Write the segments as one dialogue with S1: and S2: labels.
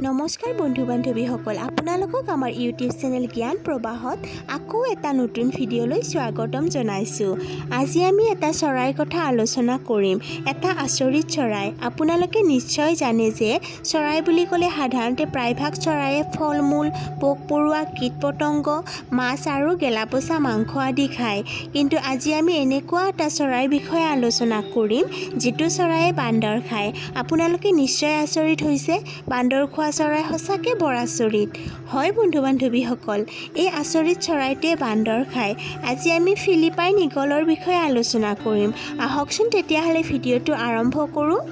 S1: নমস্কাৰ বন্ধু বান্ধৱীসকল, আপোনালোকক আমাৰ ইউটিউব চেনেল জ্ঞান প্ৰবাহত আকৌ এটা নতুন ভিডিঅ'লৈ স্বাগতম জনাইছোঁ। আজি আমি এটা চৰাইৰ কথা আলোচনা কৰিম। এটা আচৰিত চৰাই। আপোনালোকে নিশ্চয় জানে যে চৰাই বুলি ক'লে সাধাৰণতে প্ৰায়ভাগ চৰায়ে ফল মূল, পোক পৰুৱা, কীট পতংগ, মাছ আৰু গেলাপচা মাংস আদি খায়। কিন্তু আজি আমি এনেকুৱা এটা চৰাইৰ বিষয়ে আলোচনা কৰিম যিটো চৰায়ে বান্দৰ খায়। আপোনালোকে নিশ্চয় আচৰিত হৈছে, বান্দৰ খোৱা চৰাই সঁচাকৈ বৰ আচৰিত। হয় বন্ধু বান্ধৱীসকল, এই আচৰিত চৰাইটোৱে বান্দৰ খায়। আজি আমি ফিলিপাইন ঈগলৰ বিষয়ে আলোচনা কৰিম। আহকচোন তেতিয়াহ'লে ভিডিঅ'টো আৰম্ভ কৰোঁ।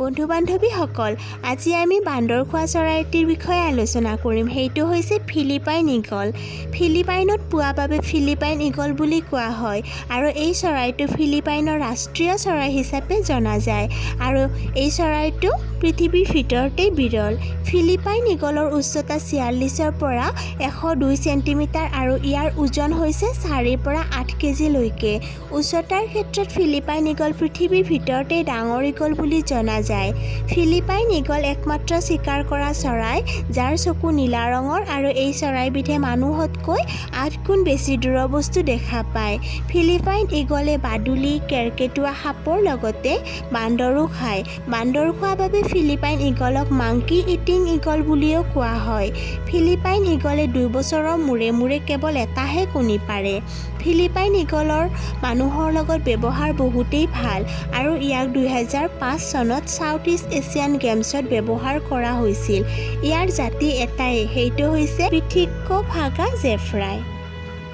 S1: বন্ধু বান্ধৱীসকল, আজি আমি বান্দৰ খোৱা চৰাইটিৰ বিষয়ে আলোচনা কৰিম। সেইটো হৈছে ফিলিপাইন ঈগল। ফিলিপাইনত পোৱা বাবে ফিলিপাইন ঈগল বুলি কোৱা হয় আৰু এই চৰাইটো ফিলিপাইনৰ ৰাষ্ট্ৰীয় চৰাই হিচাপে জনা যায় আৰু এই চৰাইটো পৃথিৱীৰ ভিতৰতেই বিৰল। ফিলিপাইন ঈগলৰ উচ্চতা 46ৰ পৰা 102 চেণ্টিমিটাৰ আৰু ইয়াৰ ওজন হৈছে 4 পৰা 8 কেজিলৈকে। উচ্চতাৰ ক্ষেত্ৰত ফিলিপাইন ঈগল পৃথিৱীৰ ভিতৰতেই ডাঙৰ ঈগল বুলি জনা যায়। ফিলিপাইন ঈগল একমাত্ৰ চিকাৰ কৰা চৰাই যাৰ চকু নীলা ৰঙৰ আৰু এই চৰাইবিধে মানুহতকৈ 8 গুণ বেছি দূৰৰ বস্তু দেখা পায়। ফিলিপাইন ঈগলে বাদুলি, কেৰ্কেটুৱা, সাপৰ লগতে বান্দৰো খায়। বান্দৰ খোৱাৰ বাবে ফিলিপাইন ঈগলক মাংকি ইটিং ঈগল বুলিও কোৱা হয়। ফিলিপাইন ঈগলে 2 বছৰৰ মূৰে মূৰে কেৱল এটাহে কণী পাৰে। ফিলিপাইন ঈগলৰ মানুহৰ লগত ব্যৱহাৰ বহুতেই ভাল আৰু ইয়াক 2005 চনত সাউথ ইষ্ট এছিয়ান গেমছত ব্যৱহাৰ কৰা হৈছিল। ইয়াৰ জাতি এটাই, সেইটো হৈছে পিথিকোফাগা জেফ্ৰাই।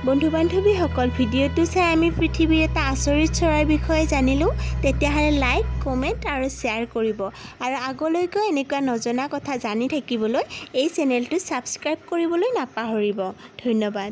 S1: বন্ধু বান্ধৱীসকল, ভিডিঅ'টো চাই আমি পৃথিৱীৰ এটা আচৰিত চৰাইৰ বিষয়ে জানিলোঁ। তেতিয়াহ'লে লাইক, কমেণ্ট আৰু শ্বেয়াৰ কৰিব আৰু আগলৈকৈ এনেকুৱা নজনা কথা জানি থাকিবলৈ এই চেনেলটো ছাবস্ক্ৰাইব কৰিবলৈ নাপাহৰিব। ধন্যবাদ।